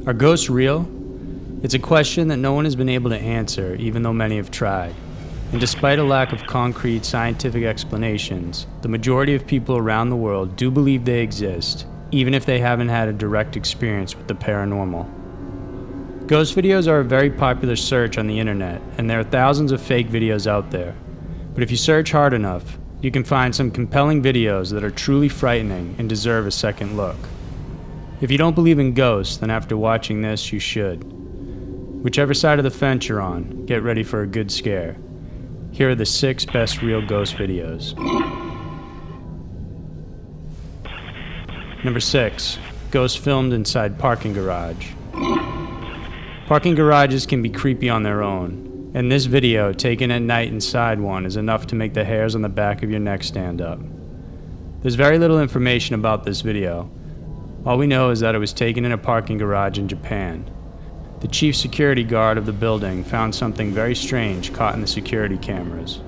Are ghosts real? It's a question that no one has been able to answer, even though many have tried. And despite a lack of concrete scientific explanations, the majority of people around the world do believe they exist, even if they haven't had a direct experience with the paranormal. Ghost videos are a very popular search on the internet, and there are thousands of fake videos out there. But if you search hard enough, you can find some compelling videos that are truly frightening and deserve a second look. If you don't believe in ghosts, then after watching this, you should. Whichever side of the fence you're on, get ready for a good scare. Here are the 6 best real ghost videos. Number 6. Ghosts filmed inside parking garage. Parking garages can be creepy on their own, and this video, taken at night inside one, is enough to make the hairs on the back of your neck stand up. There's very little information about this video. All we know is that it was taken in a parking garage in Japan. The chief security guard of the building found something very strange caught in the security cameras.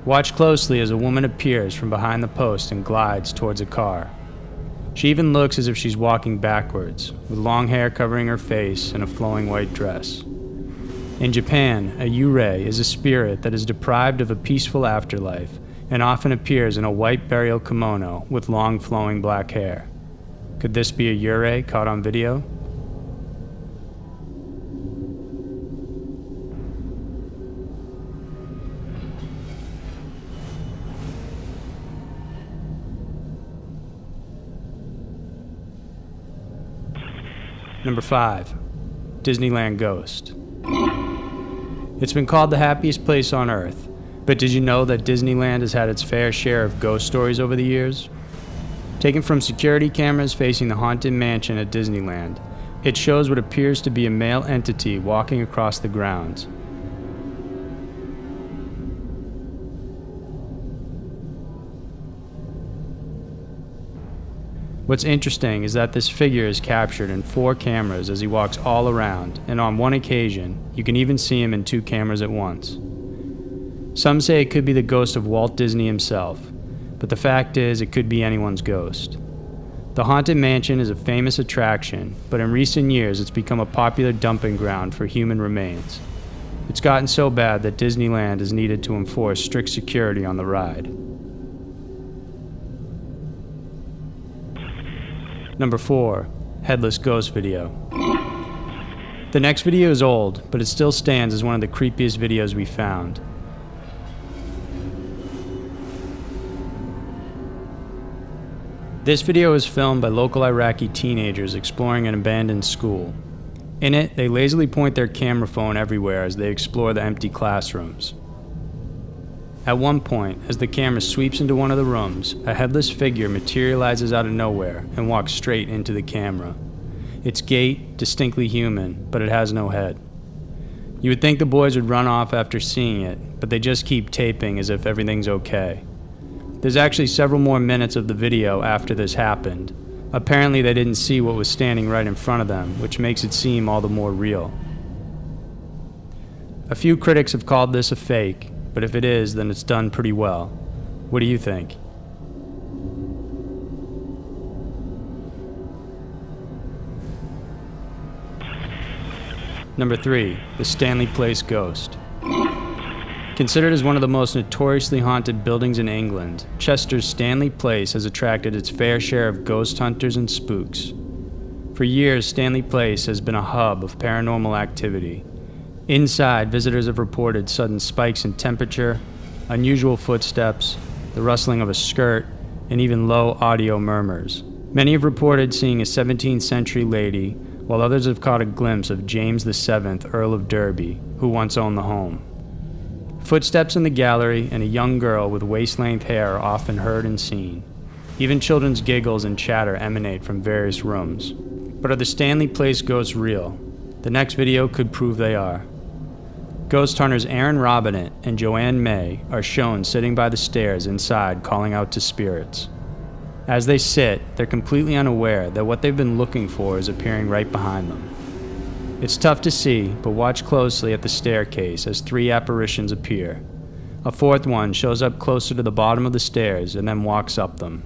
Watch closely as a woman appears from behind the post and glides towards a car. She even looks as if she's walking backwards, with long hair covering her face and a flowing white dress. In Japan, a yurei is a spirit that is deprived of a peaceful afterlife and often appears in a white burial kimono with long flowing black hair. Could this be a yurei caught on video? Number 5. Disneyland Ghost. It's been called the happiest place on earth, but did you know that Disneyland has had its fair share of ghost stories over the years? Taken from security cameras facing the Haunted Mansion at Disneyland, it shows what appears to be a male entity walking across the grounds. What's interesting is that this figure is captured in 4 cameras as he walks all around, and on one occasion, you can even see him in 2 cameras at once. Some say it could be the ghost of Walt Disney himself, but the fact is it could be anyone's ghost. The Haunted Mansion is a famous attraction, but in recent years it's become a popular dumping ground for human remains. It's gotten so bad that Disneyland has needed to enforce strict security on the ride. Number 4. Headless Ghost Video. The next video is old, but it still stands as one of the creepiest videos we found. This video is filmed by local Iraqi teenagers exploring an abandoned school. In it, they lazily point their camera phone everywhere as they explore the empty classrooms. At one point, as the camera sweeps into one of the rooms, a headless figure materializes out of nowhere and walks straight into the camera. Its gait, distinctly human, but it has no head. You would think the boys would run off after seeing it, but they just keep taping as if everything's okay. There's actually several more minutes of the video after this happened. Apparently they didn't see what was standing right in front of them, which makes it seem all the more real. A few critics have called this a fake, but if it is, then it's done pretty well. What do you think? Number 3. The Stanley Place Ghost. Considered as one of the most notoriously haunted buildings in England, Chester's Stanley Place has attracted its fair share of ghost hunters and spooks. For years, Stanley Place has been a hub of paranormal activity. Inside, visitors have reported sudden spikes in temperature, unusual footsteps, the rustling of a skirt, and even low audio murmurs. Many have reported seeing a 17th century lady, while others have caught a glimpse of James VII, Earl of Derby, who once owned the home. Footsteps in the gallery and a young girl with waist-length hair are often heard and seen. Even children's giggles and chatter emanate from various rooms. But are the Stanley Place ghosts real? The next video could prove they are. Ghost hunters Aaron Robinett and Joanne May are shown sitting by the stairs inside calling out to spirits. As they sit, they're completely unaware that what they've been looking for is appearing right behind them. It's tough to see, but watch closely at the staircase as 3 apparitions appear. A 4th one shows up closer to the bottom of the stairs and then walks up them.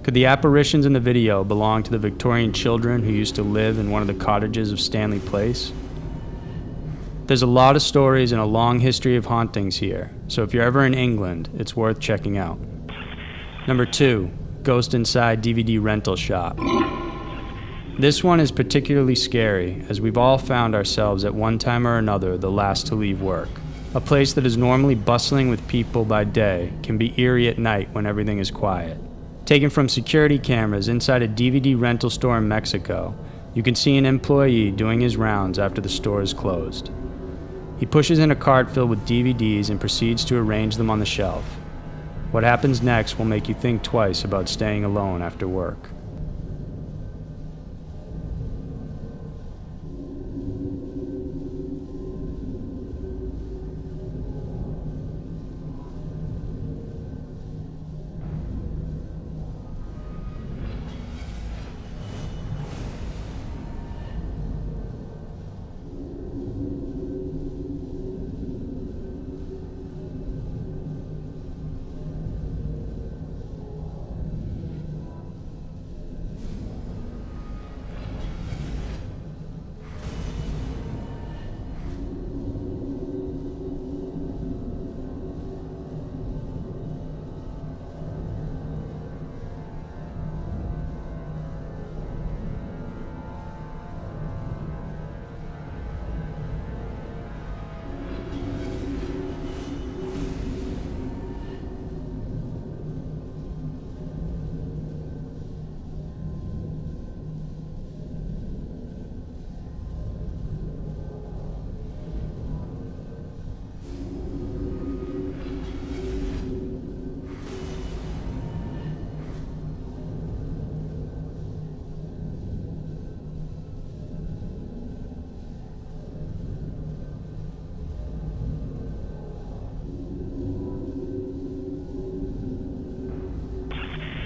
Could the apparitions in the video belong to the Victorian children who used to live in one of the cottages of Stanley Place? There's a lot of stories and a long history of hauntings here, so if you're ever in England, it's worth checking out. Number 2, Ghost Inside DVD Rental Shop. This one is particularly scary, as we've all found ourselves at one time or another the last to leave work. A place that is normally bustling with people by day can be eerie at night when everything is quiet. Taken from security cameras inside a DVD rental store in Mexico, you can see an employee doing his rounds after the store is closed. He pushes in a cart filled with DVDs and proceeds to arrange them on the shelf. What happens next will make you think twice about staying alone after work.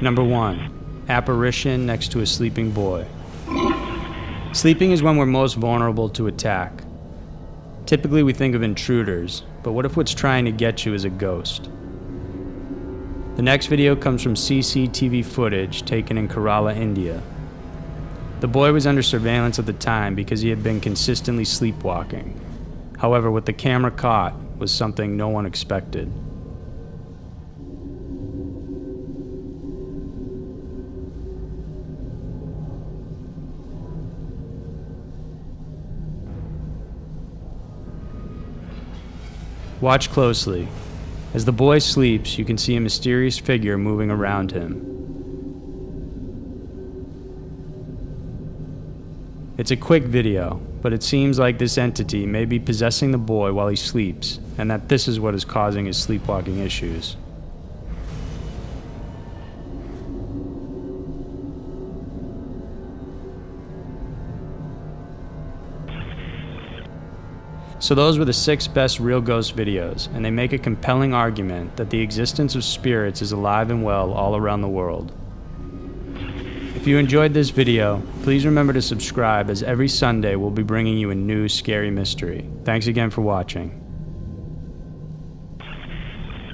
Number 1, apparition next to a sleeping boy. Sleeping is when we're most vulnerable to attack. Typically we think of intruders, but what if what's trying to get you is a ghost? The next video comes from CCTV footage taken in Kerala, India. The boy was under surveillance at the time because he had been consistently sleepwalking. However, what the camera caught was something no one expected. Watch closely. As the boy sleeps, you can see a mysterious figure moving around him. It's a quick video, but it seems like this entity may be possessing the boy while he sleeps, and that this is what is causing his sleepwalking issues. So those were the 6 best real ghost videos, and they make a compelling argument that the existence of spirits is alive and well all around the world. If you enjoyed this video, please remember to subscribe, as every Sunday we'll be bringing you a new scary mystery. Thanks again for watching.